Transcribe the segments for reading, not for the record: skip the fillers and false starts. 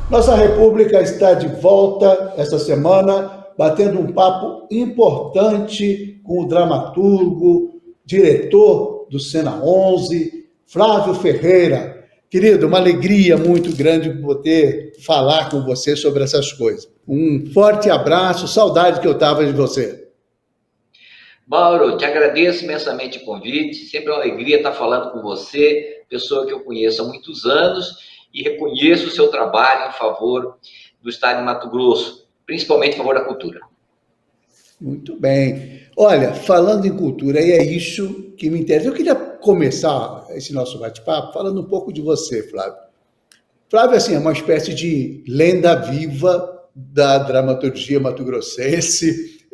Nossa República está de volta essa semana, batendo um papo importante com o dramaturgo, diretor do Cena 11, Flávio Ferreira. Querido, uma alegria muito grande poder falar com você sobre essas coisas. Um forte abraço, saudade que eu estava de você. Mauro, te agradeço imensamente o convite, sempre é uma alegria estar falando com você, pessoa que eu conheço há muitos anos e reconheço o seu trabalho em favor do Estado de Mato Grosso, principalmente em favor da cultura. Muito bem. Olha, falando em cultura, e é isso que me interessa. Eu queria começar esse nosso bate-papo falando um pouco de você, Flávio. Flávio, assim, é uma espécie de lenda viva da dramaturgia mato-grossense,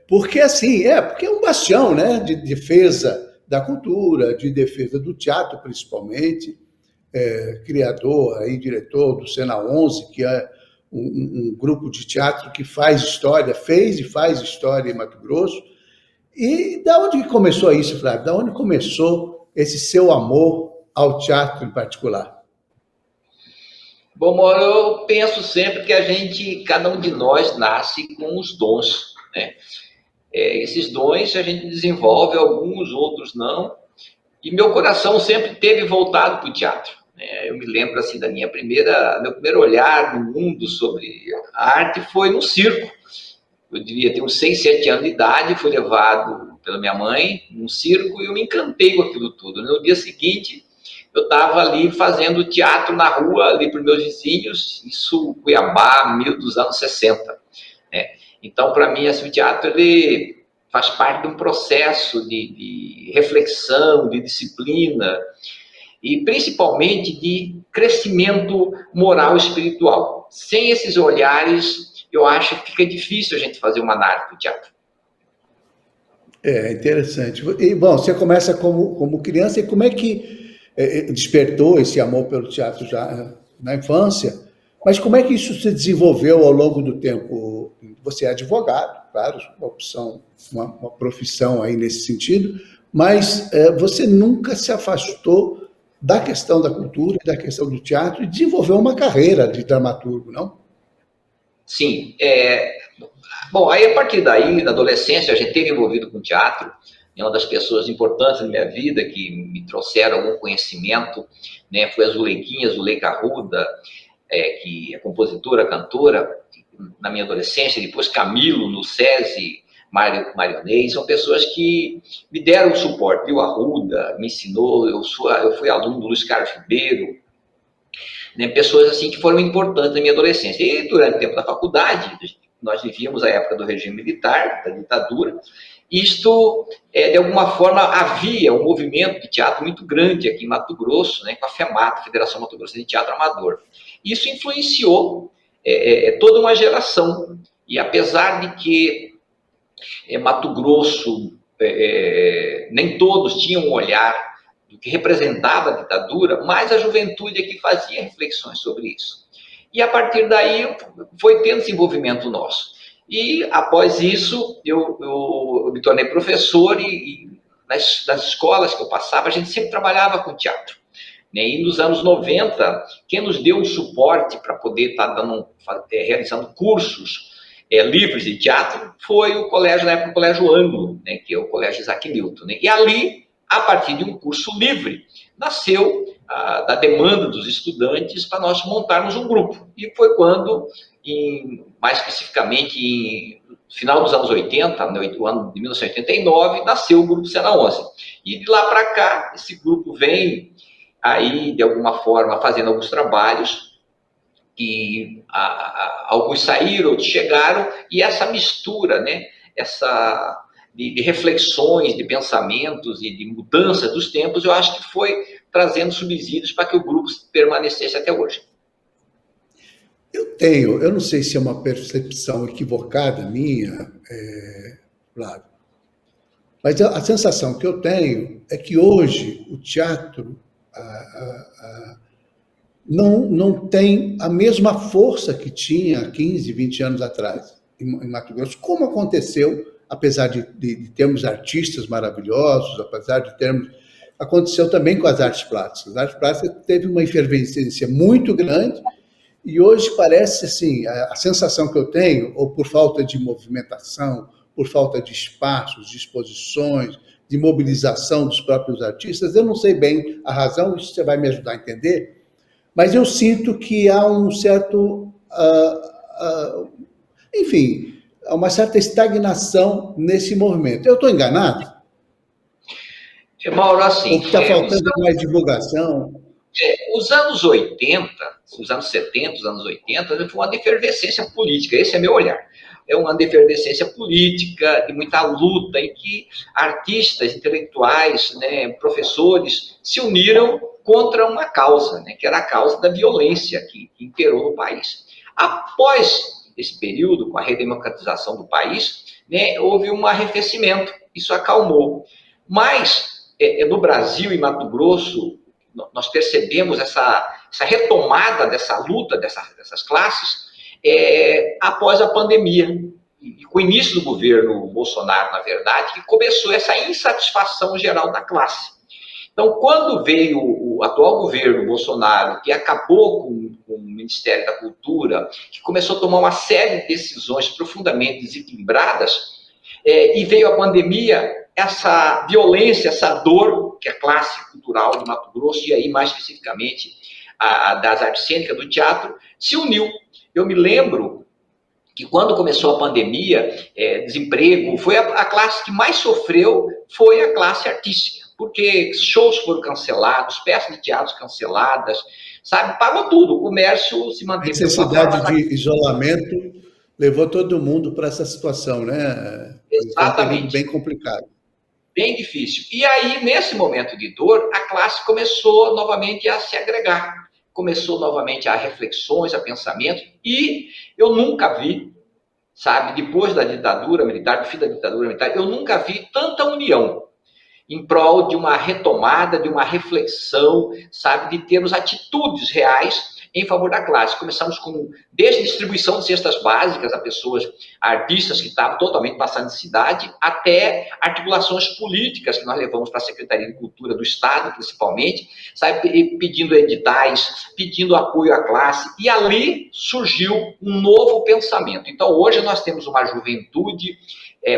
porque assim, porque é um bastião, né, de defesa da cultura, de defesa do teatro, principalmente, criador e diretor do Cena 11, que é um grupo de teatro que faz história, fez e faz história em Mato Grosso. E da onde começou isso, Flávio? Da onde começou esse seu amor ao teatro em particular? Bom, Mauro, eu penso sempre que cada um de nós nasce com os dons, né? Esses dons a gente desenvolve, alguns, outros não, e meu coração sempre teve voltado para o teatro. Eu me lembro assim da meu primeiro olhar no mundo sobre a arte foi no circo. Eu devia ter uns 6, 7 anos de idade, fui levado pela minha mãe num circo e eu me encantei com aquilo tudo. No dia seguinte, eu estava ali fazendo teatro na rua, ali para os meus vizinhos, isso Cuiabá, meio dos anos 60. Né? Então, para mim, assim, o teatro ele faz parte de um processo de reflexão, de disciplina e principalmente de crescimento moral e espiritual. Sem esses olhares, eu acho que fica difícil a gente fazer uma análise do teatro. É interessante. E, bom, você começa como criança, e como é que despertou esse amor pelo teatro já na infância? Mas como é que isso se desenvolveu ao longo do tempo? Você é advogado, claro, uma opção, uma profissão aí nesse sentido, mas você nunca se afastou da questão da cultura, da questão do teatro e desenvolveu uma carreira de dramaturgo, não? Sim, bom, aí a partir daí, na adolescência, a gente teve envolvido com teatro, é uma das pessoas importantes na minha vida que me trouxeram algum conhecimento, né, foi a Zuleika Arruda, que é compositora, cantora, na minha adolescência, depois Camilo, no SESI, Mário Marionês, são pessoas que me deram suporte, o Arruda me ensinou, eu fui aluno do Luiz Carlos Ribeiro, né, pessoas assim que foram importantes na minha adolescência. E durante o tempo da faculdade, nós vivíamos a época do regime militar, da ditadura, isto, de alguma forma, havia um movimento de teatro muito grande aqui em Mato Grosso, né, com a FEMAT, Federação Mato Grosso de Teatro Amador. Isso influenciou toda uma geração. E apesar de que Mato Grosso, nem todos tinham um olhar do que representava a ditadura, mas a juventude é que fazia reflexões sobre isso. E a partir daí foi tendo desenvolvimento nosso. E após isso, eu me tornei professor e nas escolas que eu passava, a gente sempre trabalhava com teatro. E nos anos 90, quem nos deu um suporte para poder estar realizando cursos livres de teatro foi o colégio, na época, o Colégio Ângulo, né, que é o Colégio Isaac Newton. Né? E ali, a partir de um curso livre, nasceu da demanda dos estudantes para nós montarmos um grupo. E foi quando, mais especificamente, no final dos anos 80, no ano de 1989, nasceu o Grupo Cena 11. E de lá para cá, esse grupo vem aí, de alguma forma, fazendo alguns trabalhos, e alguns saíram, outros chegaram, e essa mistura, né, de reflexões, de pensamentos e de mudança dos tempos, eu acho que foi trazendo subsídios para que o grupo permanecesse até hoje. Eu não sei se é uma percepção equivocada minha, Flávio, mas a sensação que eu tenho é que hoje o teatro não tem a mesma força que tinha há 15, 20 anos atrás em Mato Grosso, como aconteceu, apesar de termos artistas maravilhosos, apesar de termos... Aconteceu também com as artes plásticas. As artes plásticas teve uma efervescência muito grande E hoje parece, assim, a sensação que eu tenho, ou por falta de movimentação, por falta de espaços, de exposições, de mobilização dos próprios artistas, eu não sei bem a razão, isso você vai me ajudar a entender, mas eu sinto que há um certo, enfim, há uma certa estagnação nesse movimento. Eu estou enganado? Mauro, assim, Ou que está faltando mais divulgação? os anos 80, os anos 70, os anos 80, foi uma efervescência política, esse é meu olhar. É uma efervescência política, de muita luta, em que artistas, intelectuais, né, professores se uniram contra uma causa, né, que era a causa da violência que imperou no país. Após esse período, com a redemocratização do país, né, houve um arrefecimento, isso acalmou. Mas, no Brasil e Mato Grosso, nós percebemos essa retomada dessa luta dessas classes após a pandemia. E com o início do governo Bolsonaro, na verdade, que começou essa insatisfação geral da classe. Então, quando veio o atual governo Bolsonaro, que acabou com o Ministério da Cultura, que começou a tomar uma série de decisões profundamente desequilibradas, e veio a pandemia, essa violência, essa dor que a classe cultural de Mato Grosso, e aí mais especificamente a das artes cênicas, do teatro, se uniu. Eu me lembro que quando começou a pandemia, desemprego, foi a classe que mais sofreu, foi a classe artística, porque shows foram cancelados, peças de teatro canceladas, sabe? Parou tudo, o comércio se A manteve de uma necessidade forma... de isolamento levou todo mundo para essa situação, né? Foi um período Exatamente. bem complicado. Bem difícil. E aí, nesse momento de dor, a classe começou novamente a se agregar, começou novamente a reflexões, a pensamentos, e eu nunca vi, sabe, depois da ditadura militar, do fim da ditadura militar, eu nunca vi tanta união em prol de uma retomada, de uma reflexão, sabe, de termos atitudes reais em favor da classe. Começamos com, desde distribuição de cestas básicas a pessoas, a artistas que estavam totalmente passando necessidade, até articulações políticas que nós levamos para a Secretaria de Cultura do Estado, principalmente, sabe, pedindo editais, pedindo apoio à classe, e ali surgiu um novo pensamento. Então, hoje nós temos uma juventude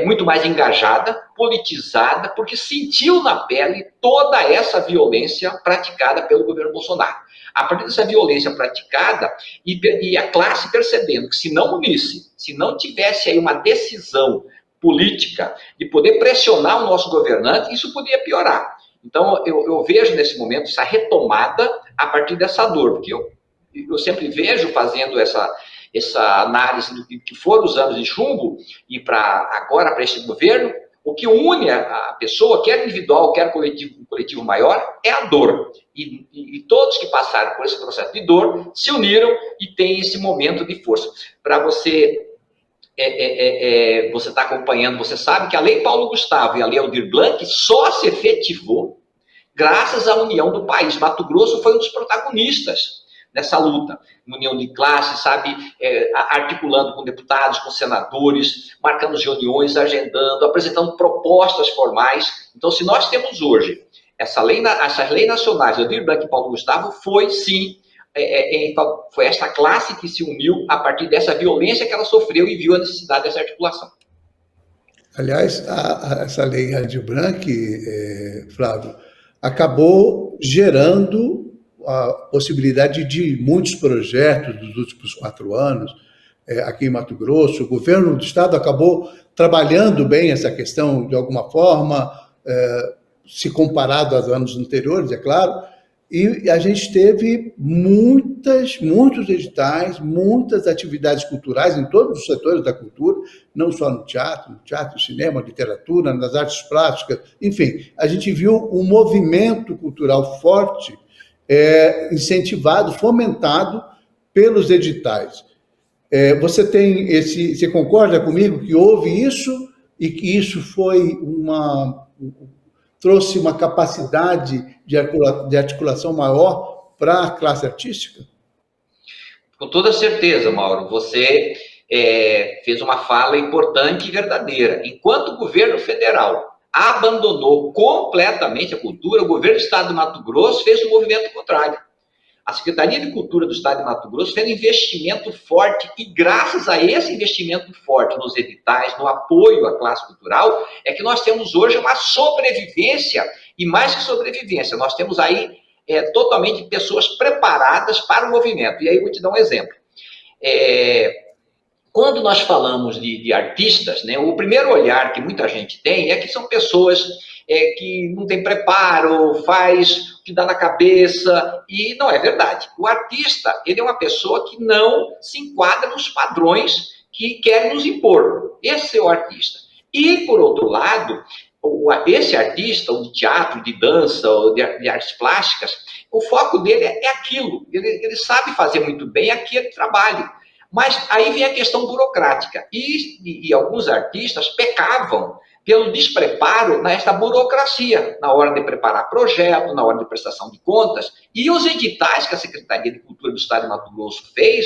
muito mais engajada, politizada, porque sentiu na pele toda essa violência praticada pelo governo Bolsonaro. A partir dessa violência praticada, e a classe percebendo que se não unisse, se não tivesse aí uma decisão política de poder pressionar o nosso governante, isso poderia piorar. Então, eu vejo nesse momento essa retomada a partir dessa dor, porque eu sempre vejo fazendo essa análise do que foram os anos de chumbo e agora para este governo, o que une a pessoa, quer individual, quer coletivo maior, é a dor. E todos que passaram por esse processo de dor se uniram e têm esse momento de força. Para você você está acompanhando, você sabe que a Lei Paulo Gustavo e a Lei Aldir Blanc só se efetivou graças à união do país. Mato Grosso foi um dos protagonistas nessa luta, união de classe, sabe, articulando com deputados, com senadores, marcando reuniões, agendando, apresentando propostas formais. Então, se nós temos hoje essas leis nacionais, Aldir Blanc e Paulo Gustavo, foi sim, foi esta classe que se uniu a partir dessa violência que ela sofreu e viu a necessidade dessa articulação. Aliás, essa lei Aldir Blanc, Flávio, acabou gerando a possibilidade de muitos projetos dos últimos 4 anos, aqui em Mato Grosso. O governo do estado acabou trabalhando bem essa questão de alguma forma, se comparado aos anos anteriores, é claro, e a gente teve muitos editais, muitas atividades culturais em todos os setores da cultura, não só no teatro, cinema, literatura, nas artes plásticas, enfim, a gente viu um movimento cultural forte, incentivado, fomentado pelos editais. Você concorda comigo que houve isso e que isso trouxe uma capacidade de articulação maior para a classe artística? Com toda certeza, Mauro, você fez uma fala importante e verdadeira. Enquanto o governo federal abandonou completamente a cultura, o governo do estado de Mato Grosso fez um movimento contrário. A Secretaria de Cultura do Estado de Mato Grosso fez um investimento forte e graças a esse investimento forte nos editais, no apoio à classe cultural, é que nós temos hoje uma sobrevivência e mais que sobrevivência, nós temos aí totalmente pessoas preparadas para o movimento. E aí eu vou te dar um exemplo. Quando nós falamos de artistas, né, o primeiro olhar que muita gente tem é que são pessoas que não têm preparo, faz o que dá na cabeça, e não é verdade. O artista, ele é uma pessoa que não se enquadra nos padrões que querem nos impor. Esse é o artista. E, por outro lado, esse artista, ou de teatro, de dança, ou de artes plásticas, o foco dele é aquilo. Ele sabe fazer muito bem aquele trabalho. Mas aí vem a questão burocrática. E alguns artistas pecavam pelo despreparo nesta burocracia, na hora de preparar projeto, na hora de prestação de contas. E os editais que a Secretaria de Cultura do Estado de Mato Grosso fez,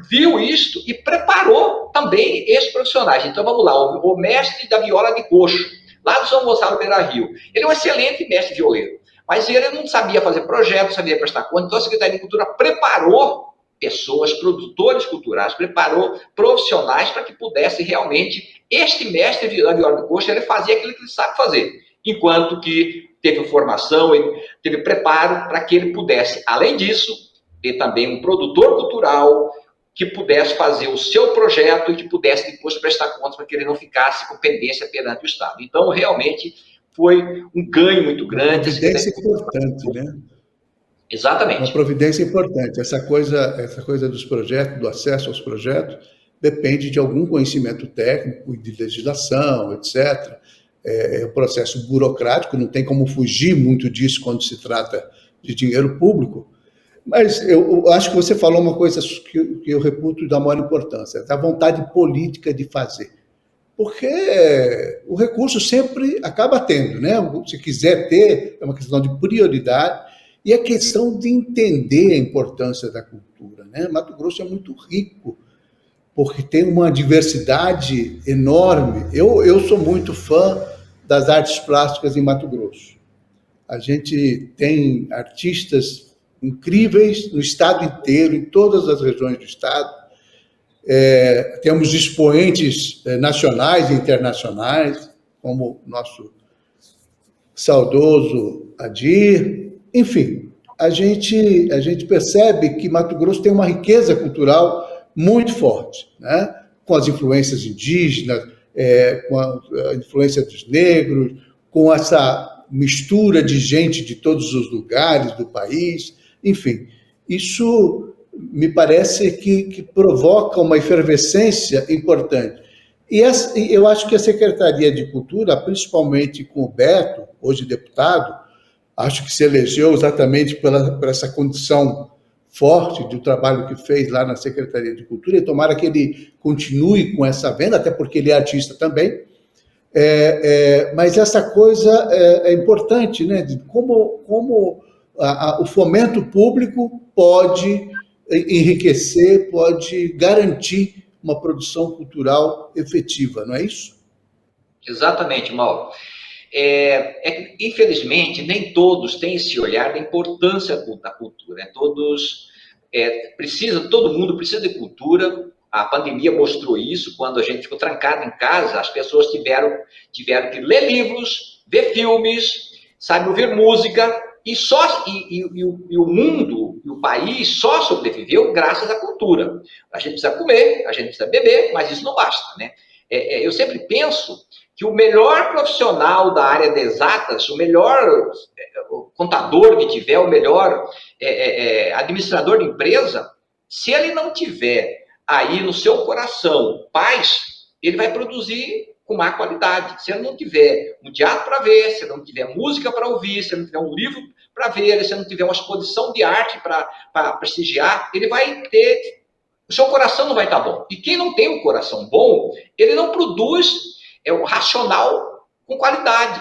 viu isto e preparou também esses profissionais. Então vamos lá, o mestre da viola de coxo, lá do São Gonçalo Beira-Rio. Ele é um excelente mestre violeiro, mas ele não sabia fazer projeto, não sabia prestar conta. Então a Secretaria de Cultura preparou pessoas, produtores culturais, preparou profissionais para que pudesse realmente, este mestre da viola de coxo, ele fazia aquilo que ele sabe fazer, enquanto que teve formação, ele teve preparo para que ele pudesse, além disso, ter também um produtor cultural que pudesse fazer o seu projeto e que pudesse depois prestar contas para que ele não ficasse com pendência perante o Estado. Então, realmente, foi um ganho muito grande. Uma providência importante, né? Exatamente. Uma providência importante. Essa coisa dos projetos, do acesso aos projetos, depende de algum conhecimento técnico e de legislação, etc. É um processo burocrático, não tem como fugir muito disso quando se trata de dinheiro público. Mas eu acho que você falou uma coisa que eu reputo da maior importância, da vontade política de fazer. Porque o recurso sempre acaba tendo, né? Se quiser ter, é uma questão de prioridade e a questão de entender a importância da cultura, né? Mato Grosso é muito rico, porque tem uma diversidade enorme. Eu sou muito fã das artes plásticas em Mato Grosso. A gente tem artistas incríveis no estado inteiro, em todas as regiões do estado. Temos expoentes nacionais e internacionais, como o nosso saudoso Adir. Enfim, a gente percebe que Mato Grosso tem uma riqueza cultural muito forte, né? Com as influências indígenas, com a influência dos negros, com essa mistura de gente de todos os lugares do país. Enfim, isso me parece que provoca uma efervescência importante. E eu acho que a Secretaria de Cultura, principalmente com o Beto, hoje deputado, acho que se elegeu exatamente por essa condição forte do trabalho que fez lá na Secretaria de Cultura, e tomara que ele continue com essa venda, até porque ele é artista também. Mas essa coisa é importante, né? De como o fomento público pode enriquecer, pode garantir uma produção cultural efetiva, não é isso? Exatamente, Mauro. Infelizmente, nem todos têm esse olhar da importância da cultura. Todo mundo precisa de cultura. A pandemia mostrou isso. Quando a gente ficou trancado em casa, as pessoas tiveram que ler livros, ver filmes, sabe, ouvir música, e o mundo, e o país só sobreviveu graças à cultura. A gente precisa comer, a gente precisa beber, mas isso não basta, né? Eu sempre penso que o melhor profissional da área de exatas, o melhor contador que tiver, o melhor administrador de empresa, se ele não tiver aí no seu coração paz, ele vai produzir com má qualidade. Se ele não tiver um teatro para ver, se ele não tiver música para ouvir, se ele não tiver um livro para ver, se ele não tiver uma exposição de arte para prestigiar, ele vai ter... O seu coração não vai estar bom. E quem não tem um coração bom, ele não produz o racional com qualidade.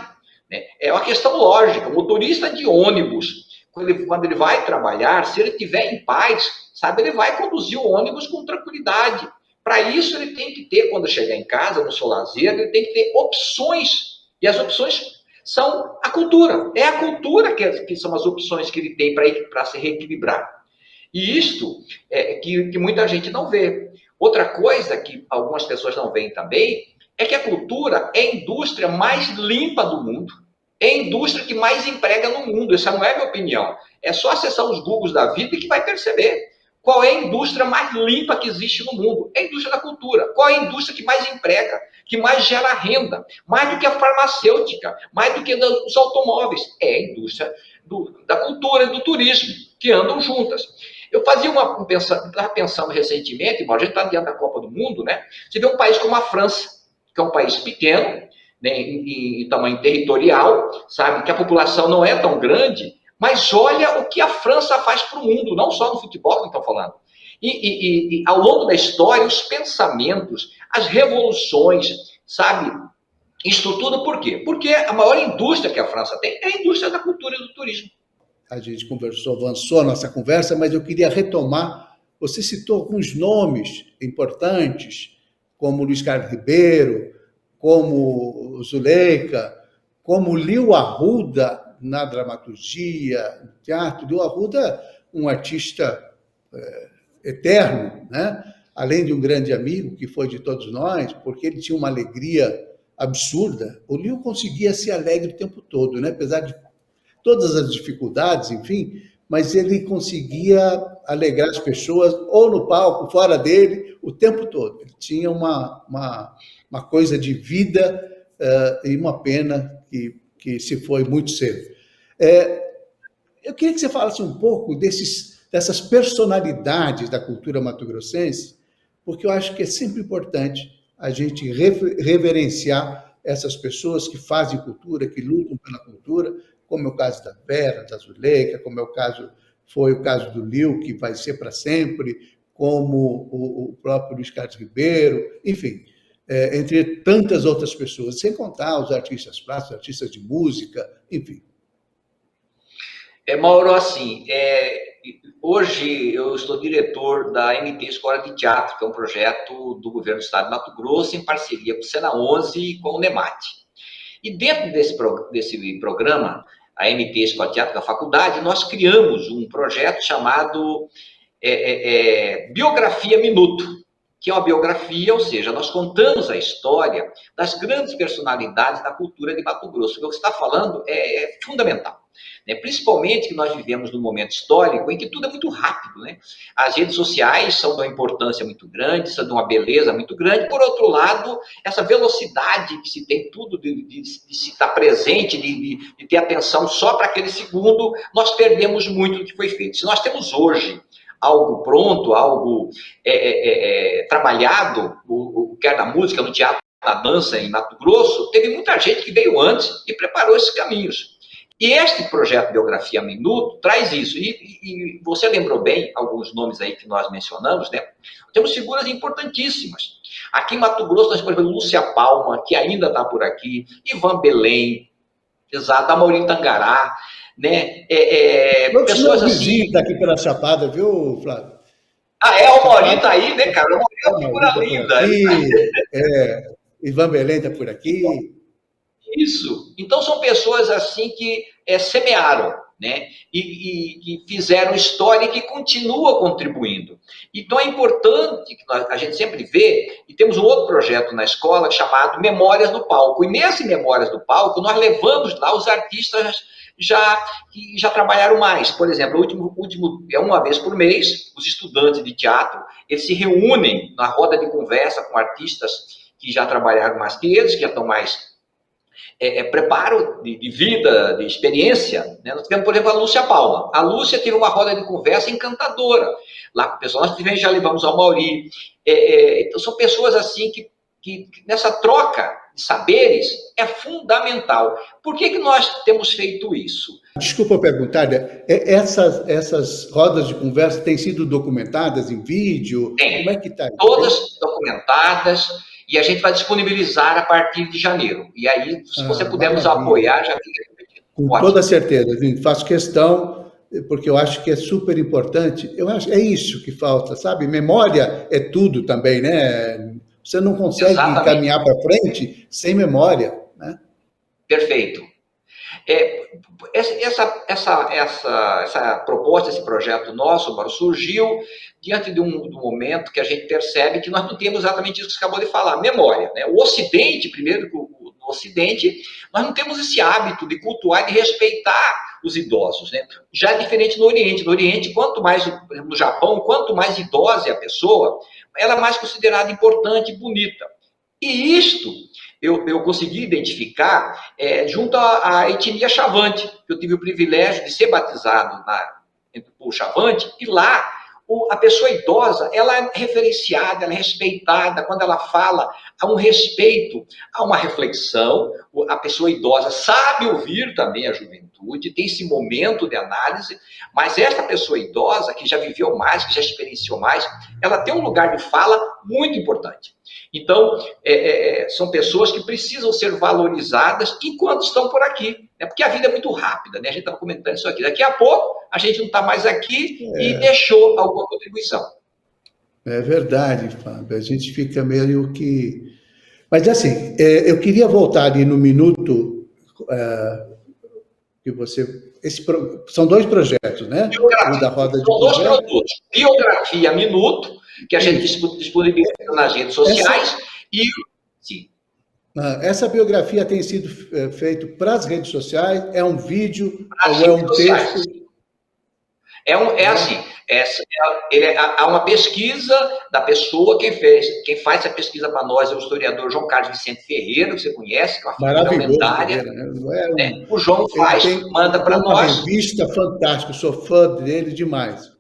Né? É uma questão lógica. O motorista de ônibus, quando ele vai trabalhar, se ele estiver em paz, sabe, ele vai conduzir o ônibus com tranquilidade. Para isso, ele tem que ter, quando chegar em casa, no seu lazer, ele tem que ter opções. E as opções são a cultura. É a cultura que são as opções que ele tem para se reequilibrar. E isto é que muita gente não vê. Outra coisa que algumas pessoas não veem também é que a cultura é a indústria mais limpa do mundo, é a indústria que mais emprega no mundo. Essa não é a minha opinião. É só acessar os Googles da vida que vai perceber qual é a indústria mais limpa que existe no mundo. É a indústria da cultura. Qual é a indústria que mais emprega, que mais gera renda, mais do que a farmacêutica, mais do que os automóveis? É a indústria da cultura e do turismo, que andam juntas. Eu fazia estava pensando recentemente, a gente está diante da Copa do Mundo, né? Você vê um país como a França, que é um país pequeno, né, em tamanho territorial, sabe, que a população não é tão grande, mas olha o que a França faz para o mundo, não só no futebol que estão falando. E ao longo da história, os pensamentos, as revoluções, sabe, isso tudo por quê? Porque a maior indústria que a França tem é a indústria da cultura e do turismo. A gente conversou, avançou a nossa conversa, mas eu queria retomar. Você citou alguns nomes importantes, como Luiz Carlos Ribeiro, como Zuleika, como Liu Arruda na dramaturgia, no teatro. Liu Arruda, um artista eterno, né? Além de um grande amigo que foi de todos nós, porque ele tinha uma alegria absurda. O Liu conseguia ser alegre o tempo todo, né? Apesar de todas as dificuldades, enfim, mas ele conseguia alegrar as pessoas, ou no palco, fora dele, o tempo todo. Ele tinha uma coisa de vida e uma pena que se foi muito cedo. Eu queria que você falasse um pouco dessas personalidades da cultura mato-grossense, porque eu acho que é sempre importante a gente reverenciar essas pessoas que fazem cultura, que lutam pela cultura, como é o caso da Vera, da Zuleika, como foi o caso do Liu, que vai ser para sempre, como o próprio Luiz Carlos Ribeiro, enfim, entre tantas outras pessoas, sem contar os artistas plásticos, artistas de música, enfim. Mauro, assim, hoje eu estou diretor da MT Escola de Teatro, que é um projeto do governo do estado de Mato Grosso, em parceria com o Sena 11 e com o NEMAT. E dentro desse programa, a MT Escola de Teatro da faculdade, nós criamos um projeto chamado Biografia Minuto, que é uma biografia, ou seja, nós contamos a história das grandes personalidades da cultura de Mato Grosso. O que você está falando é fundamental. Né? Principalmente que nós vivemos num momento histórico em que tudo é muito rápido. Né? As redes sociais são de uma importância muito grande, são de uma beleza muito grande. Por outro lado, essa velocidade que se tem tudo de se estar presente, de ter atenção só para aquele segundo, nós perdemos muito do que foi feito. Se nós temos hoje algo pronto, algo trabalhado, quer na música, no teatro, na dança em Mato Grosso, teve muita gente que veio antes e preparou esses caminhos. E este projeto Biografia Minuto traz isso. E você lembrou bem alguns nomes aí que nós mencionamos, né? Temos figuras importantíssimas. Aqui em Mato Grosso, nós temos, por exemplo, Lúcia Palma, que ainda está por aqui, Ivan Belém, exato, Amorim Tangará, né? Pessoas assim daqui pela Chapada, viu, Flávio? O Amorim tá aí, né, cara? O Amorim é uma figura linda. Aqui, Ivan Belém tá por aqui. Isso. Então são pessoas assim que semearam, né? E fizeram história e que continuam contribuindo. Então é importante que a gente sempre vê, e temos um outro projeto na escola chamado Memórias do Palco. E nesse Memórias do Palco, nós levamos lá os artistas que já trabalharam mais. Por exemplo, o último uma vez por mês, os estudantes de teatro, eles se reúnem na roda de conversa com artistas que já trabalharam mais que eles, que já estão mais preparo de vida, de experiência. Né? Nós tivemos, por exemplo, a Lúcia Palma. A Lúcia teve uma roda de conversa encantadora lá com o pessoal. Nós tivemos, já levamos ao Mauri. Então, são pessoas assim que nessa troca de saberes é fundamental. Por que nós temos feito isso? Desculpa perguntar, essas rodas de conversa têm sido documentadas em vídeo? Tem. Como é que está? Todas documentadas, e a gente vai disponibilizar a partir de janeiro. E aí, se você puder nos apoiar, já fica repetido. Com toda certeza, faço questão, porque eu acho que é super importante. Eu acho é isso que falta, sabe? Memória é tudo também, né? Você não consegue caminhar para frente sem memória, né? Perfeito. Essa proposta, esse projeto nosso, Mauro, surgiu diante de um momento que a gente percebe que nós não temos exatamente isso que você acabou de falar, memória. Né? O Ocidente, primeiro, no Ocidente, nós não temos esse hábito de cultuar e de respeitar os idosos. Né? Já é diferente no Oriente. No Oriente, quanto mais, por exemplo, no Japão, quanto mais idosa é a pessoa, ela é mais considerada importante e bonita. E isto eu consegui identificar junto à etnia Chavante, que eu tive o privilégio de ser batizado por Chavante, e lá a pessoa idosa, ela é referenciada, ela é respeitada, quando ela fala, há um respeito, há uma reflexão, a pessoa idosa sabe ouvir também a juventude, tem esse momento de análise, mas essa pessoa idosa, que já viveu mais, que já experienciou mais, ela tem um lugar de fala muito importante. Então, são pessoas que precisam ser valorizadas enquanto estão por aqui, né? Porque a vida é muito rápida, né? A gente estava comentando isso aqui. Daqui a pouco, a gente não está mais aqui e deixou alguma contribuição. É verdade, Fábio. A gente fica meio que... Mas, assim, eu queria voltar ali no minuto que você... São 2 projetos, né? Biografia. O da roda de São 2 conversa. produtos. Biografia Minuto, que a gente disponibiliza nas redes sociais, e... Sim. Essa biografia tem sido feita para as redes sociais? É um vídeo ou é um texto? Assim, há uma pesquisa da pessoa, quem faz a pesquisa para nós é o historiador João Carlos Vicente Ferreira, que você conhece, que é uma figura lendária. Né? O João manda para nós. Uma revista fantástica, sou fã dele demais.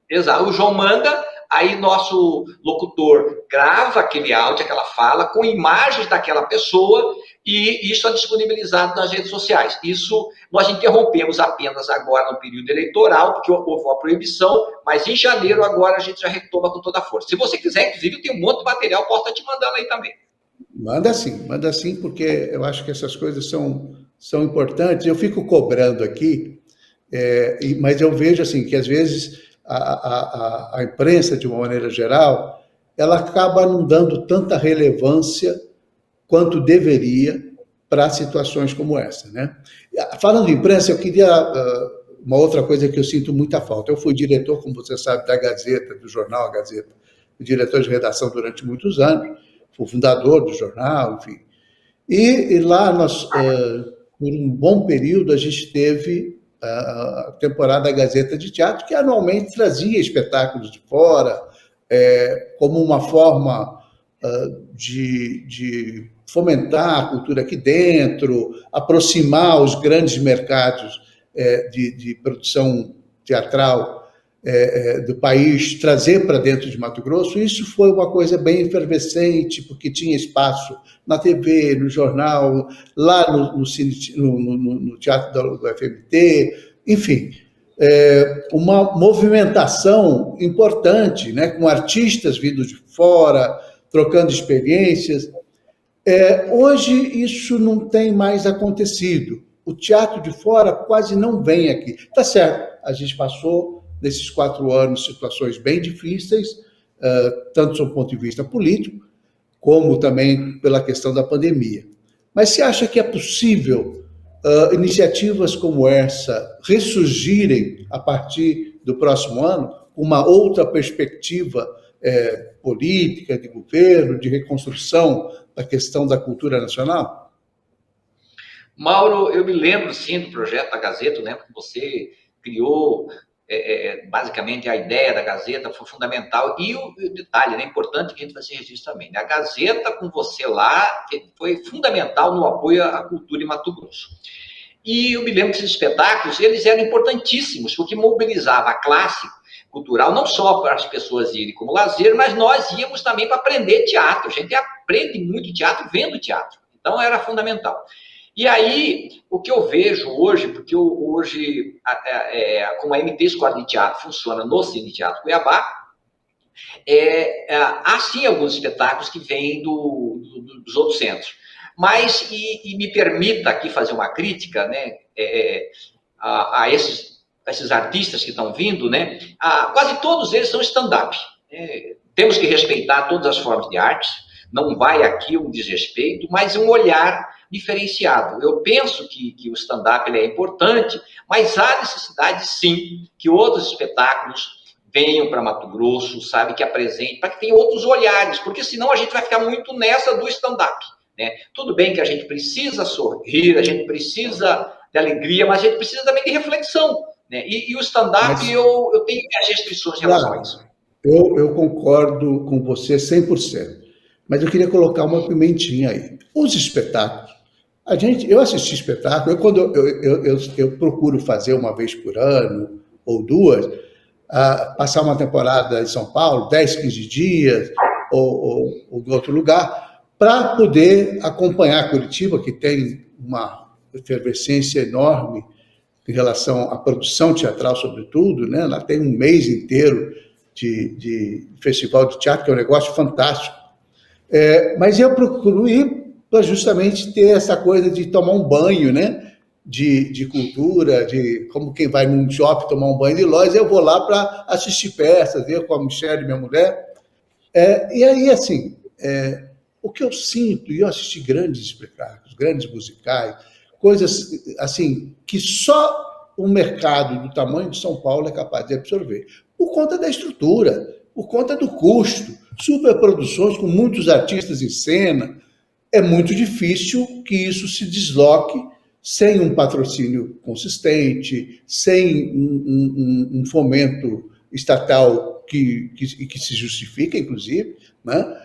Exato, o João manda, aí nosso locutor grava aquele áudio, aquela fala, com imagens daquela pessoa, e isso é disponibilizado nas redes sociais. Isso nós interrompemos apenas agora no período eleitoral, porque houve uma proibição, mas em janeiro agora a gente já retoma com toda a força. Se você quiser, inclusive, tem um monte de material, posso estar te mandando aí também. Manda sim, porque eu acho que essas coisas são importantes. Eu fico cobrando aqui, mas eu vejo assim que às vezes a imprensa, de uma maneira geral, ela acaba não dando tanta relevância quanto deveria para situações como essa, né? Falando em imprensa, eu queria uma outra coisa que eu sinto muita falta. Eu fui diretor, como você sabe, da Gazeta, do jornal A Gazeta, diretor de redação durante muitos anos, fui fundador do jornal, enfim. E lá nós, por um bom período, a gente teve a temporada da Gazeta de Teatro, que anualmente trazia espetáculos de fora, como uma forma de fomentar a cultura aqui dentro, aproximar os grandes mercados de produção teatral do país, trazer para dentro de Mato Grosso. Isso foi uma coisa bem efervescente, porque tinha espaço na TV, no jornal, lá no Teatro do FMT, enfim, uma movimentação importante, né, com artistas vindo de fora, trocando experiências. Hoje isso não tem mais acontecido. O teatro de fora quase não vem aqui. Tá certo, a gente passou nesses 4 anos situações bem difíceis, tanto do ponto de vista político, como também pela questão da pandemia. Mas você acha que é possível iniciativas como essa ressurgirem a partir do próximo ano, com uma outra perspectiva política, de governo, de reconstrução da questão da cultura nacional? Mauro, eu me lembro, sim, do projeto da Gazeta. Eu lembro que você criou, basicamente, a ideia da Gazeta foi fundamental. E o detalhe, né, importante que a gente vai se registrar também, né? A Gazeta, com você lá, foi fundamental no apoio à cultura em Mato Grosso. E eu me lembro que esses espetáculos, eles eram importantíssimos, porque mobilizava a classe cultural, não só para as pessoas irem como lazer, mas nós íamos também para aprender teatro. A gente aprende muito teatro vendo teatro. Então, era fundamental. E aí, o que eu vejo hoje, porque hoje, como a MT Escola de Teatro funciona no Cine Teatro Cuiabá, há sim alguns espetáculos que vêm dos outros centros. Mas, e me permita aqui fazer uma crítica, né, a esses artistas que estão vindo, né, quase todos eles são stand-up. Temos que respeitar todas as formas de arte, não vai aqui um desrespeito, mas um olhar diferenciado. Eu penso que o stand-up é importante, mas há necessidade, sim, que outros espetáculos venham para Mato Grosso, sabe, que apresentem, para que tenha outros olhares, porque senão a gente vai ficar muito nessa do stand-up, né? Tudo bem que a gente precisa sorrir, a gente precisa de alegria, mas a gente precisa também de reflexão, né? E o stand-up, eu tenho minhas restrições em relação a isso. Eu concordo com você 100%, mas eu queria colocar uma pimentinha aí. Os espetáculos, eu assisti espetáculo, eu procuro fazer uma vez por ano ou duas, passar uma temporada em São Paulo, 10, 15 dias, ou em outro lugar, para poder acompanhar Curitiba, que tem uma efervescência enorme em relação à produção teatral, sobretudo, né? Lá tem um mês inteiro de festival de teatro, que é um negócio fantástico. Mas eu procuro ir para justamente ter essa coisa de tomar um banho, né? De cultura, de como quem vai num shopping tomar um banho de loja, eu vou lá para assistir peças, ver com a Michelle, minha mulher. E aí, assim, o que eu sinto, e eu assisti grandes espetáculos, grandes musicais, coisas assim, que só um mercado do tamanho de São Paulo é capaz de absorver, por conta da estrutura, por conta do custo, superproduções com muitos artistas em cena. É muito difícil que isso se desloque sem um patrocínio consistente, sem um fomento estatal que se justifica, inclusive, né?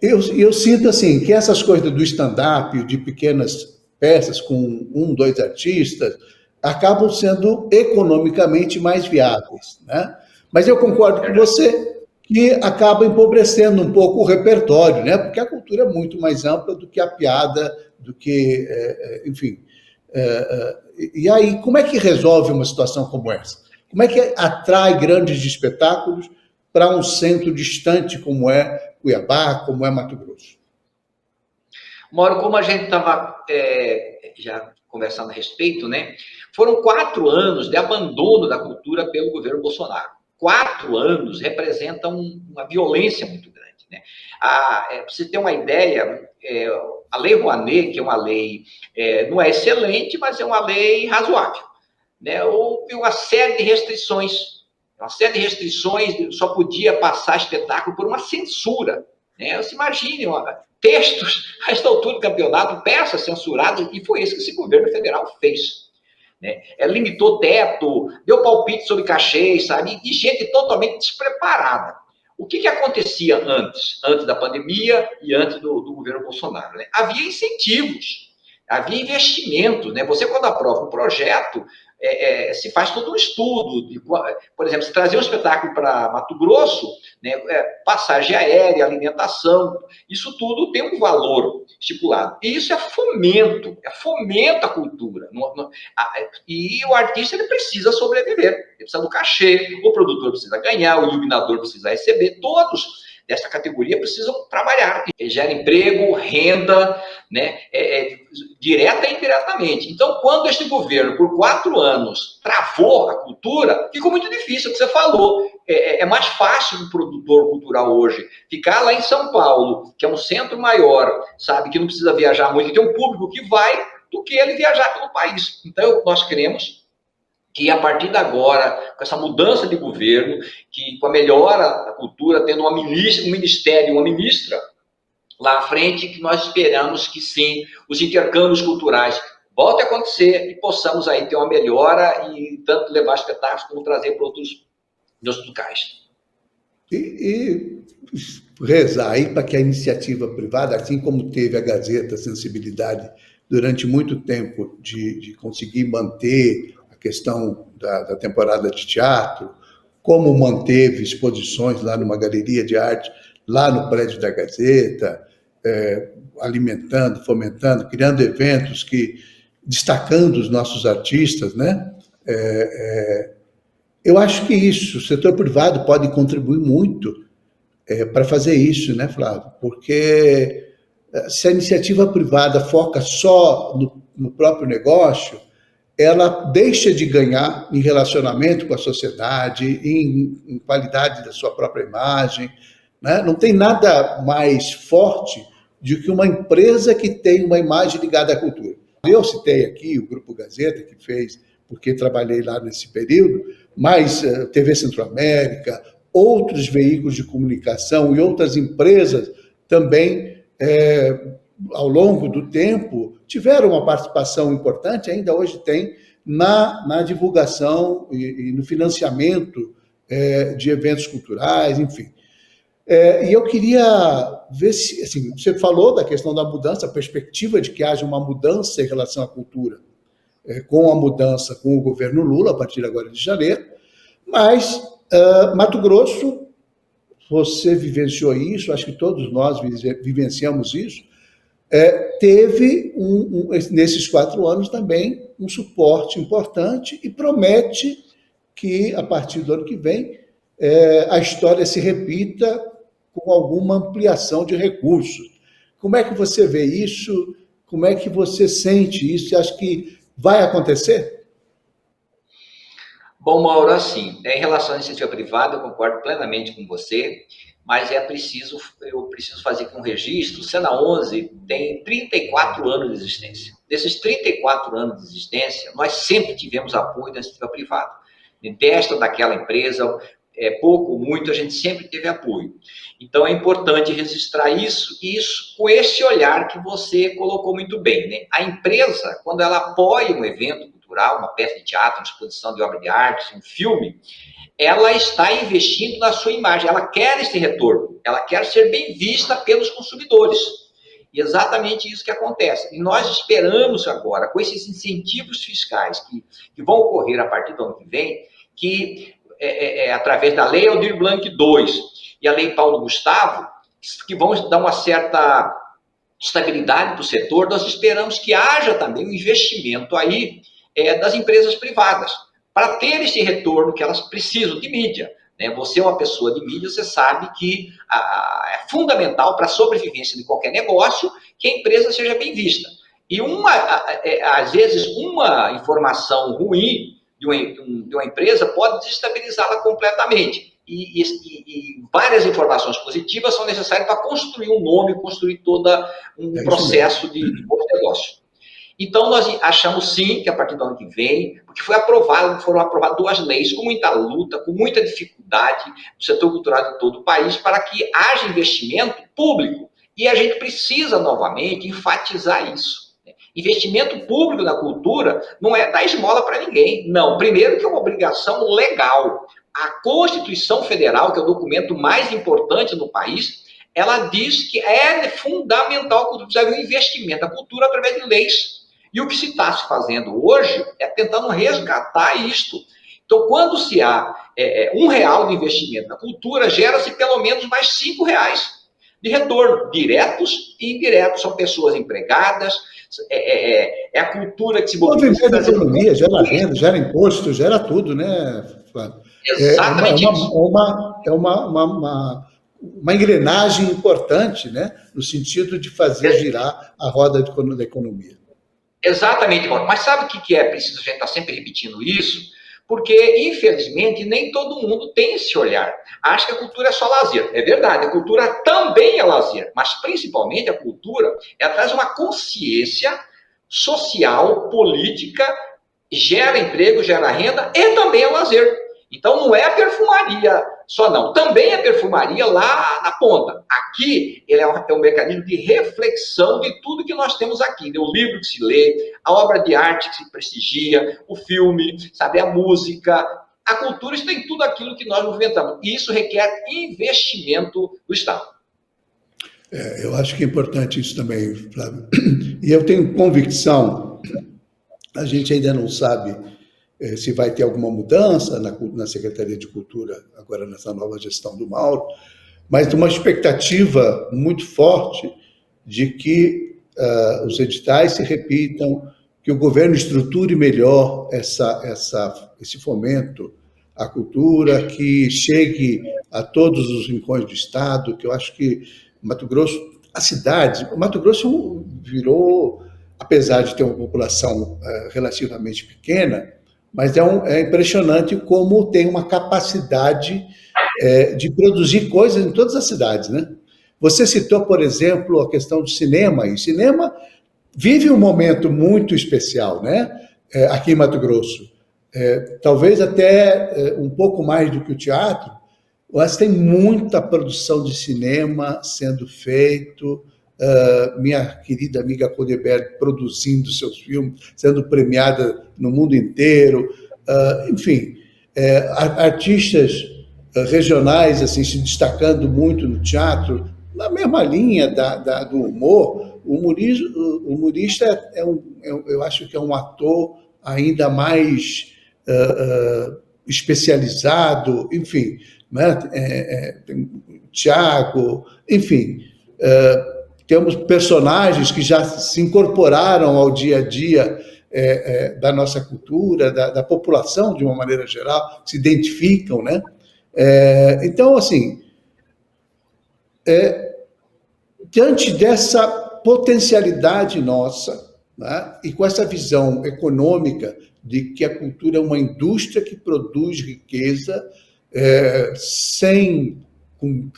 Eu sinto assim que essas coisas do stand-up, de pequenas peças com 1, 2 artistas, acabam sendo economicamente mais viáveis, né? Mas eu concordo com você que acaba empobrecendo um pouco o repertório, né? Porque a cultura é muito mais ampla do que a piada, do que, enfim. E aí, como é que resolve uma situação como essa? Como é que atrai grandes espetáculos para um centro distante como é Cuiabá, como é Mato Grosso? Mauro, como a gente estava já conversando a respeito, né? Foram 4 anos de abandono da cultura pelo governo Bolsonaro. 4 anos representam uma violência muito grande, né? Para você ter uma ideia, a Lei Rouanet, que é uma lei, não é excelente, mas é uma lei razoável, né? Houve uma série de restrições, só podia passar espetáculo por uma censura, né? Você imagine, textos a esta altura do campeonato, peças censuradas, e foi isso que esse governo federal fez, né? Limitou teto, deu palpite sobre cachê, sabe? E gente totalmente despreparada. O que acontecia antes da pandemia e antes do governo Bolsonaro, né? Havia incentivos, havia investimentos, né? Você, quando aprova um projeto, se faz todo um estudo. Por exemplo, se trazer um espetáculo para Mato Grosso, né, passagem aérea, alimentação, isso tudo tem um valor estipulado. E isso é fomento à cultura. E o artista, ele precisa sobreviver, ele precisa do cachê, o produtor precisa ganhar, o iluminador precisa receber, todos dessa categoria precisam trabalhar, gera emprego, renda, né, direta e indiretamente. Então, quando este governo, por 4 anos, travou a cultura, ficou muito difícil, o que você falou. É mais fácil o produtor cultural hoje ficar lá em São Paulo, que é um centro maior, sabe, que não precisa viajar muito, que tem um público que vai, do que ele viajar pelo país. Então, nós queremos que, a partir de agora, com essa mudança de governo, que com a melhora da cultura, tendo um ministério, uma ministra lá à frente, que nós esperamos que sim, os intercâmbios culturais voltem a acontecer e possamos aí ter uma melhora e tanto levar espetáculos como trazer produtos dos locais. E rezar aí para que a iniciativa privada, assim como teve a Gazeta Sensibilidade durante muito tempo de conseguir manter questão da temporada de teatro, como manteve exposições lá numa galeria de arte, lá no prédio da Gazeta, alimentando, fomentando, criando eventos destacando os nossos artistas, né? Eu acho que o setor privado pode contribuir muito para fazer isso, né, Flávio? Porque se a iniciativa privada foca só no próprio negócio, ela deixa de ganhar em relacionamento com a sociedade, em qualidade da sua própria imagem, né? Não tem nada mais forte de que uma empresa que tem uma imagem ligada à cultura. Eu citei aqui o Grupo Gazeta, que fez, porque trabalhei lá nesse período, mas TV Centro-América, outros veículos de comunicação e outras empresas também, ao longo do tempo, tiveram uma participação importante, ainda hoje tem, na divulgação e no financiamento de eventos culturais, enfim. E eu queria ver se, assim, você falou da questão da mudança, a perspectiva de que haja uma mudança em relação à cultura, com a mudança com o governo Lula, a partir agora de janeiro, mas Mato Grosso, você vivenciou isso, acho que todos nós vivenciamos isso, teve, nesses 4 anos também, um suporte importante e promete que, a partir do ano que vem, a história se repita com alguma ampliação de recursos. Como é que você vê isso? Como é que você sente isso? Você acha que vai acontecer? Bom, Mauro, assim, em relação à iniciativa privada, eu concordo plenamente com você, mas eu preciso fazer aqui um registro. O Sena 11 tem 34 anos de existência. Desses 34 anos de existência, nós sempre tivemos apoio da iniciativa privada. Desta ou daquela empresa, pouco ou muito, a gente sempre teve apoio. Então, é importante registrar isso, e isso com esse olhar que você colocou muito bem, né? A empresa, quando ela apoia um evento cultural, uma peça de teatro, uma exposição de obra de arte, um filme, ela está investindo na sua imagem, ela quer esse retorno, ela quer ser bem vista pelos consumidores. E exatamente isso que acontece. E nós esperamos agora, com esses incentivos fiscais que vão ocorrer a partir do ano que vem, que através da Lei Aldir Blanc II e a Lei Paulo Gustavo, que vão dar uma certa estabilidade para o setor, nós esperamos que haja também um investimento aí das empresas privadas, para ter esse retorno que elas precisam de mídia. Né? Você é uma pessoa de mídia, você sabe que é fundamental para a sobrevivência de qualquer negócio que a empresa seja bem vista. E às vezes uma informação ruim de uma empresa pode desestabilizá-la completamente. E várias informações positivas são necessárias para construir um nome, construir todo um processo de bom negócio. Então, nós achamos sim que a partir do ano que vem, porque foram aprovadas 2 leis com muita luta, com muita dificuldade no setor cultural de todo o país, para que haja investimento público. E a gente precisa, novamente, enfatizar isso. Investimento público na cultura não é dar esmola para ninguém. Não. Primeiro que é uma obrigação legal. A Constituição Federal, que é o documento mais importante no país, ela diz que é fundamental a cultura, precisa haver um investimento na cultura através de leis. E o que se está se fazendo hoje é tentando resgatar isto. Então, quando se há R$1 de investimento na cultura, gera-se pelo menos mais R$5 de retorno, diretos e indiretos. São pessoas empregadas, é a cultura que se movimenta a economia, gera renda, gera imposto, gera tudo, né, Flávio? Exatamente É uma engrenagem importante, né, no sentido de fazer girar a roda da economia. Exatamente, Mauro. Mas sabe o que é preciso a gente estar sempre repetindo isso? Porque, infelizmente, nem todo mundo tem esse olhar. Acha que a cultura é só lazer. É verdade, a cultura também é lazer. Mas, principalmente, a cultura ela traz uma consciência social, política, gera emprego, gera renda e também é lazer. Então, não é a perfumaria só não. Também a perfumaria lá na ponta. Aqui, ele é um mecanismo de reflexão de tudo que nós temos aqui. O livro que se lê, a obra de arte que se prestigia, o filme, sabe, a música. A cultura está em tudo aquilo que nós movimentamos. E isso requer investimento do Estado. Eu acho que é importante isso também, Flávio. E eu tenho convicção, a gente ainda não sabe se vai ter alguma mudança na Secretaria de Cultura, agora nessa nova gestão do Mauro, mas uma expectativa muito forte de que os editais se repitam, que o governo estruture melhor esse fomento à cultura, que chegue a todos os rincões do Estado, que eu acho que Mato Grosso, o Mato Grosso virou, apesar de ter uma população relativamente pequena, mas é impressionante como tem uma capacidade de produzir coisas em todas as cidades, né? Você citou, por exemplo, a questão do cinema, e cinema vive um momento muito especial, né? Aqui em Mato Grosso. Talvez até um pouco mais do que o teatro, mas tem muita produção de cinema sendo feito. Minha querida amiga Codeberg produzindo seus filmes, sendo premiada no mundo inteiro. Enfim, artistas regionais assim se destacando muito no teatro, na mesma linha do humor. O humorista eu acho que é um ator ainda mais especializado, enfim, né? Tem Tiago, enfim, temos personagens que já se incorporaram ao dia a dia da nossa cultura, da população de uma maneira geral, se identificam, né? Então, assim, diante dessa potencialidade nossa, né, e com essa visão econômica de que a cultura é uma indústria que produz riqueza sem com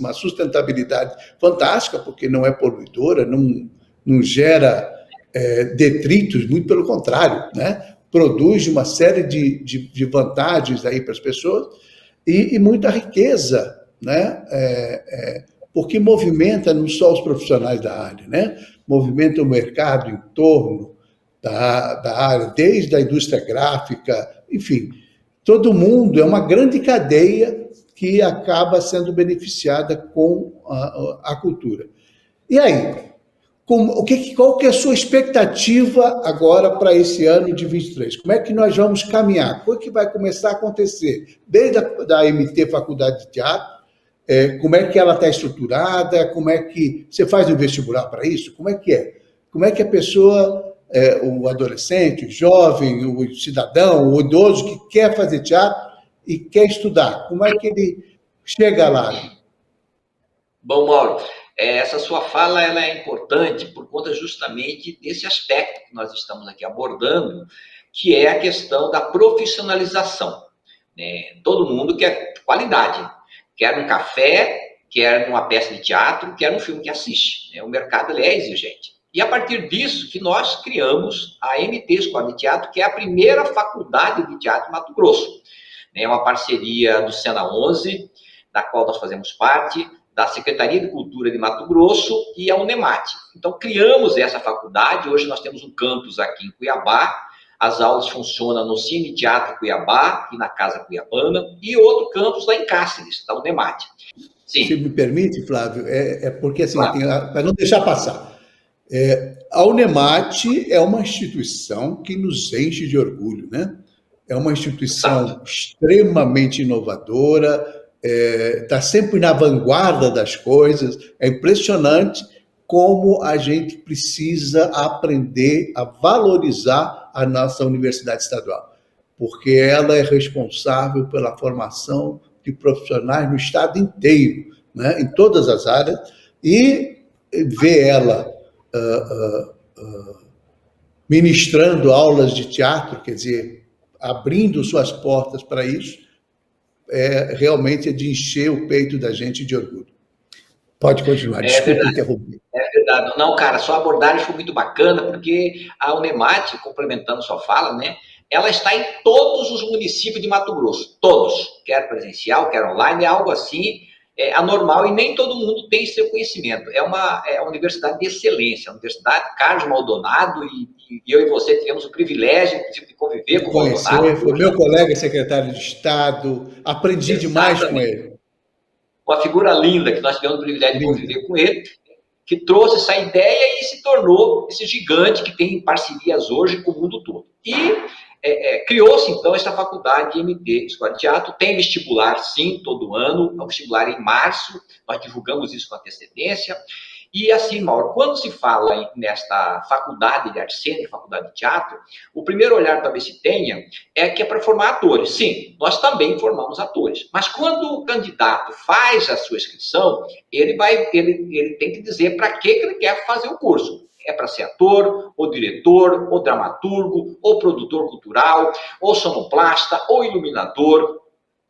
uma sustentabilidade fantástica, porque não é poluidora, não gera detritos, muito pelo contrário, né? Produz uma série de vantagens aí para as pessoas e muita riqueza, né? Porque movimenta não só os profissionais da área, né? Movimenta o mercado em torno da área, desde a indústria gráfica, enfim, todo mundo é uma grande cadeia que acaba sendo beneficiada com a cultura. E aí, qual que é a sua expectativa agora para esse ano de 23? Como é que nós vamos caminhar? O que vai começar a acontecer? Desde da MT Faculdade de Teatro, como é que ela está estruturada? Como é que você faz um vestibular para isso? Como é que é? Como é que a pessoa, o adolescente, o jovem, o cidadão, o idoso que quer fazer teatro e quer estudar, como é que ele chega lá? Bom, Mauro, essa sua fala ela é importante por conta justamente desse aspecto que nós estamos aqui abordando, que é a questão da profissionalização, né? Todo mundo quer qualidade, quer um café, quer uma peça de teatro, quer um filme que assiste, né? O mercado ele é exigente. E a partir disso que nós criamos a MT Escola de Teatro, que é a primeira faculdade de teatro em Mato Grosso. É uma parceria do Sena 11, da qual nós fazemos parte, da Secretaria de Cultura de Mato Grosso e a Unemate. Então, criamos essa faculdade. Hoje nós temos um campus aqui em Cuiabá. As aulas funcionam no Cine Teatro Cuiabá e na Casa Cuiabana. E outro campus lá em Cáceres, da Unemate. Sim. Se me permite, Flávio, porque, assim, claro, para não deixar passar, a Unemate é uma instituição que nos enche de orgulho, né? É uma instituição extremamente inovadora, está sempre na vanguarda das coisas. É impressionante como a gente precisa aprender a valorizar a nossa universidade estadual, porque ela é responsável pela formação de profissionais no estado inteiro, né, em todas as áreas, e ver ela ministrando aulas de teatro, quer dizer, abrindo suas portas para isso, realmente é de encher o peito da gente de orgulho. Pode continuar, desculpa interromper. É verdade. Não, cara, sua abordagem foi muito bacana, porque a Unemate, complementando sua fala, né, ela está em todos os municípios de Mato Grosso, todos, quer presencial, quer online, é algo assim anormal e nem todo mundo tem esse conhecimento. É uma universidade de excelência, a Universidade Carlos Maldonado, e eu e você tivemos o privilégio, inclusive, de conviver com o Maldonado. Foi meu colega secretário de Estado, aprendi demais com ele. Uma figura linda que nós tivemos o privilégio de conviver com ele, que trouxe essa ideia e se tornou esse gigante que tem parcerias hoje com o mundo todo. E criou-se, então, essa faculdade de MT Escola de Teatro. Tem vestibular, sim, todo ano. O vestibular é em março. Nós divulgamos isso com antecedência. E assim, Mauro, quando se fala nesta faculdade de arte cênica, faculdade de teatro, o primeiro olhar talvez se tenha que é para formar atores. Sim, nós também formamos atores. Mas quando o candidato faz a sua inscrição, ele tem que dizer para que ele quer fazer o curso. É para ser ator, ou diretor, ou dramaturgo, ou produtor cultural, ou sonoplasta, ou iluminador.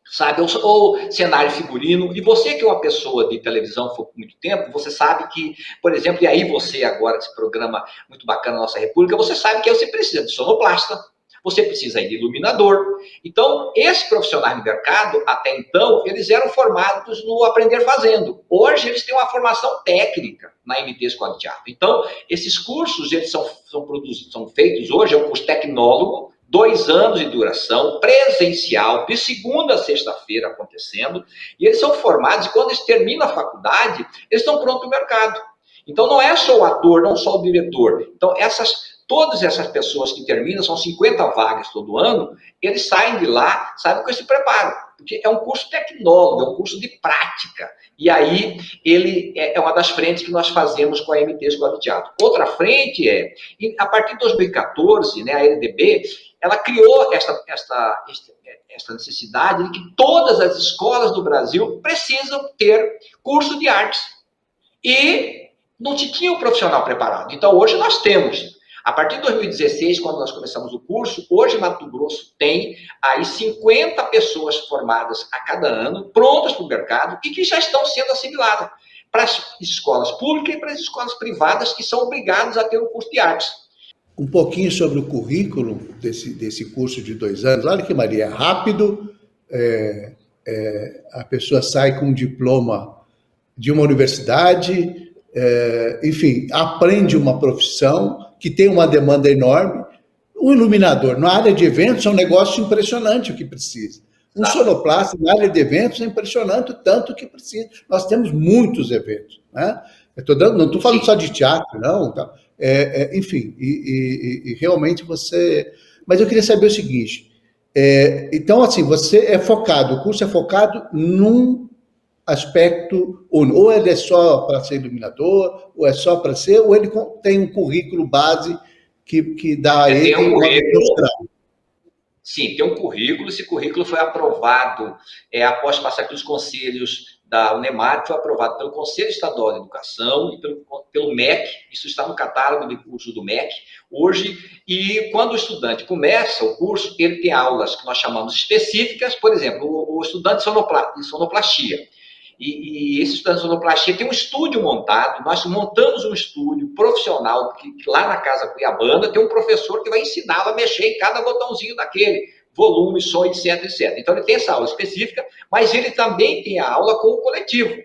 sabe? Ou cenário figurino. E você que é uma pessoa de televisão por muito tempo, você sabe que, por exemplo, e aí você agora, esse programa muito bacana na nossa República, você sabe que você precisa de sonoplasta, você precisa aí de iluminador. Então, esses profissionais do mercado, até então, eles eram formados no aprender fazendo. Hoje, eles têm uma formação técnica na MT Escola de Teatro. Então, esses cursos, eles são feitos hoje, é um curso tecnólogo, 2 anos de duração, presencial, de segunda a sexta-feira acontecendo, e eles são formados, e quando eles terminam a faculdade, eles estão prontos para o mercado. Então, não é só o ator, não só o diretor. Então, todas essas pessoas que terminam, são 50 vagas todo ano, eles saem de lá, sabe, com esse preparo. Porque é um curso tecnólogo, é um curso de prática. E aí, ele é uma das frentes que nós fazemos com a MT Escola de Teatro. Outra frente a partir de 2014, né, a LDB, ela criou esta necessidade de que todas as escolas do Brasil precisam ter curso de artes. E não se tinha um profissional preparado. Então, hoje nós temos. A partir de 2016, quando nós começamos o curso, hoje Mato Grosso tem aí 50 pessoas formadas a cada ano, prontas para o mercado e que já estão sendo assimiladas para as escolas públicas e para as escolas privadas que são obrigadas a ter o curso de artes. Um pouquinho sobre o currículo desse curso de 2 anos. Claro que, Maria, é rápido, a pessoa sai com um diploma de uma universidade, enfim, aprende uma profissão que tem uma demanda enorme. Um iluminador na área de eventos é um negócio impressionante o que precisa. Um sonoplasta na área de eventos é impressionante o tanto que precisa. Nós temos muitos eventos, né? Não estou falando só de teatro, não. Tá? Enfim, e realmente você... Mas eu queria saber o seguinte, então, assim, você é focado, o curso é focado num aspecto, ou ele é só para ser iluminador, ou é só para ser, ou ele tem um currículo base que dá a ele uma currículo. Sim, tem um currículo, esse currículo foi aprovado após passar pelos conselhos da Unemar, foi aprovado pelo Conselho Estadual de Educação e pelo MEC, isso está no catálogo de cursos do MEC hoje, e quando o estudante começa o curso, ele tem aulas que nós chamamos específicas, por exemplo, o estudante de sonoplastia. E esse estudante de sonoplastia tem um estúdio montado, nós montamos um estúdio profissional, que lá na Casa Cuiabana tem um professor que vai ensiná-lo a mexer em cada botãozinho daquele, volume, som, etc, etc. Então ele tem essa aula específica, mas ele também tem a aula com o coletivo,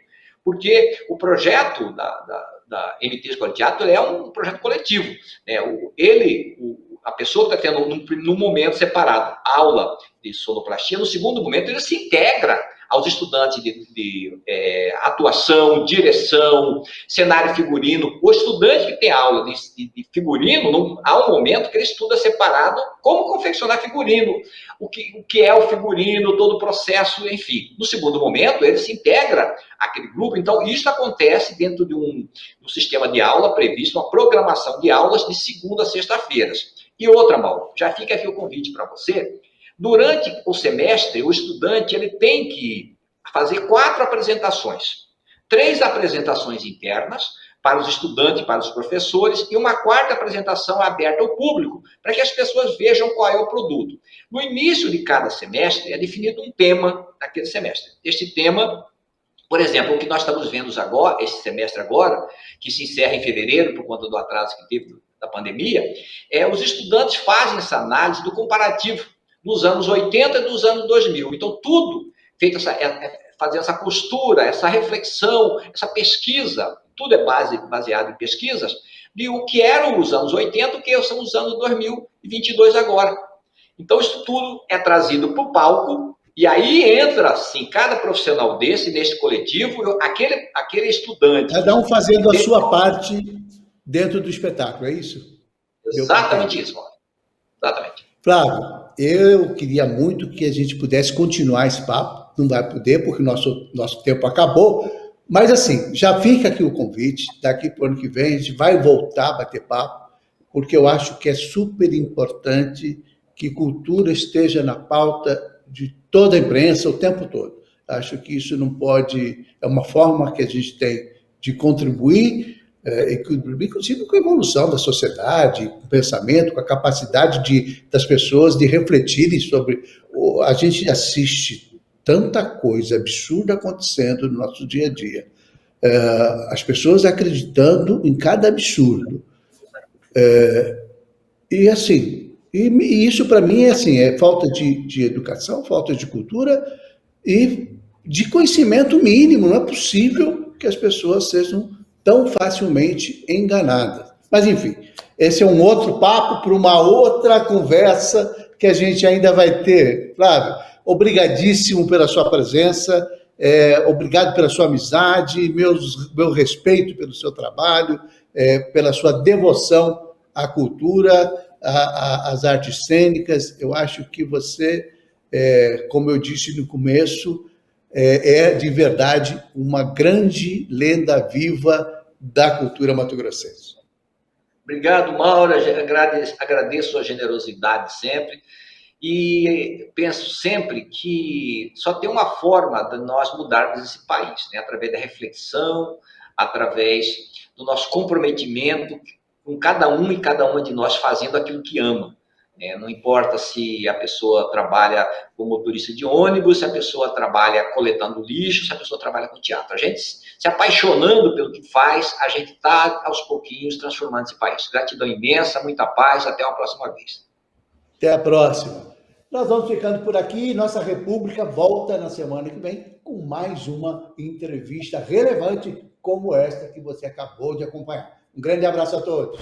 porque o projeto da MT Escola de Teatro é um projeto coletivo, né? A pessoa que está tendo, num momento separado, aula de sonoplastia, no segundo momento ele se integra aos estudantes de atuação, direção, cenário figurino. O estudante que tem aula de figurino, há um momento que ele estuda separado como confeccionar figurino, o que é o figurino, todo o processo, enfim. No segundo momento, ele se integra àquele grupo. Então, isso acontece dentro de um sistema de aula previsto, uma programação de aulas de segunda a sexta-feiras. E outra, Mauro, já fica aqui o convite para você. Durante o semestre, o estudante ele tem que fazer 4 apresentações. 3 apresentações internas para os estudantes, para os professores, e uma 4ª apresentação aberta ao público, para que as pessoas vejam qual é o produto. No início de cada semestre, é definido um tema daquele semestre. Este tema, por exemplo, o que nós estamos vendo agora, esse semestre agora, que se encerra em fevereiro, por conta do atraso que teve da pandemia, os estudantes fazem essa análise do comparativo dos anos 80 e dos anos 2000. Então, tudo feito fazendo essa costura, essa reflexão, essa pesquisa, tudo é baseado em pesquisas, de o que eram os anos 80 e o que são os anos 2022 agora. Então, isso tudo é trazido para o palco, e aí entra, assim, cada profissional neste coletivo, aquele estudante... Cada um fazendo a sua parte dentro do espetáculo, é isso? Exatamente isso, Mauro. Exatamente. Flávio, eu queria muito que a gente pudesse continuar esse papo, não vai poder porque o nosso tempo acabou, mas assim, já fica aqui o convite, daqui para o ano que vem a gente vai voltar a bater papo, porque eu acho que é super importante que cultura esteja na pauta de toda a imprensa o tempo todo. Acho que isso não pode, é uma forma que a gente tem de contribuir, inclusive com a evolução da sociedade, com o pensamento, com a capacidade das pessoas de refletirem sobre... A gente assiste tanta coisa absurda acontecendo no nosso dia a dia. As pessoas acreditando em cada absurdo. E assim, e isso para mim é assim, é falta de educação, falta de cultura e de conhecimento mínimo. Não é possível que as pessoas sejam tão facilmente enganadas. Mas enfim, esse é um outro papo para uma outra conversa que a gente ainda vai ter. Flávio, obrigadíssimo pela sua presença, obrigado pela sua amizade, meu respeito pelo seu trabalho, pela sua devoção à cultura, às artes cênicas. Eu acho que você, como eu disse no começo, é de verdade uma grande lenda viva da cultura mato-grossense. Obrigado, Mauro. Agradeço a generosidade sempre. E penso sempre que só tem uma forma de nós mudarmos esse país, né? Através da reflexão, através do nosso comprometimento com cada um e cada uma de nós fazendo aquilo que ama. Não importa se a pessoa trabalha como motorista de ônibus, se a pessoa trabalha coletando lixo, se a pessoa trabalha com teatro. A gente se apaixonando pelo que faz, a gente está aos pouquinhos transformando esse país. Gratidão imensa, muita paz, até uma próxima vez. Até a próxima. Nós vamos ficando por aqui. Nossa República volta na semana que vem com mais uma entrevista relevante como esta que você acabou de acompanhar. Um grande abraço a todos.